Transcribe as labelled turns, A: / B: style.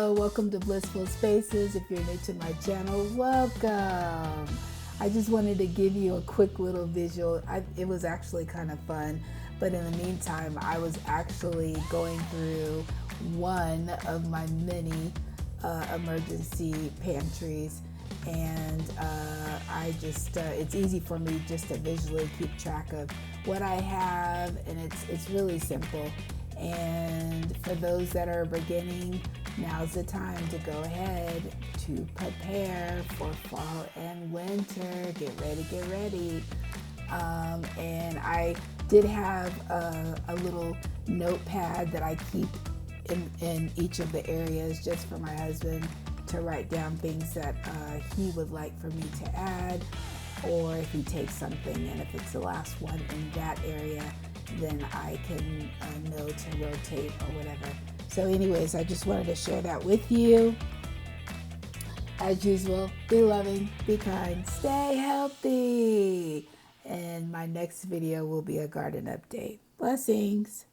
A: Welcome to Blissful Spaces. If you're new to my channel, welcome. I just wanted to give you a quick little visual. It was actually kind of fun, but in the meantime, I was actually going through one of my many emergency pantries, and it's easy for me just to visually keep track of what I have, and it's really simple. And for those that are beginning, now's the time to go ahead to prepare for fall and winter. Get ready. And I did have a little notepad that I keep in each of the areas just for my husband to write down things that he would like for me to add, or if he takes something and if it's the last one in that area, then I can know to rotate or whatever. So anyways, I just wanted to share that with you. As usual, be loving, be kind, stay healthy. And my next video will be a garden update. Blessings.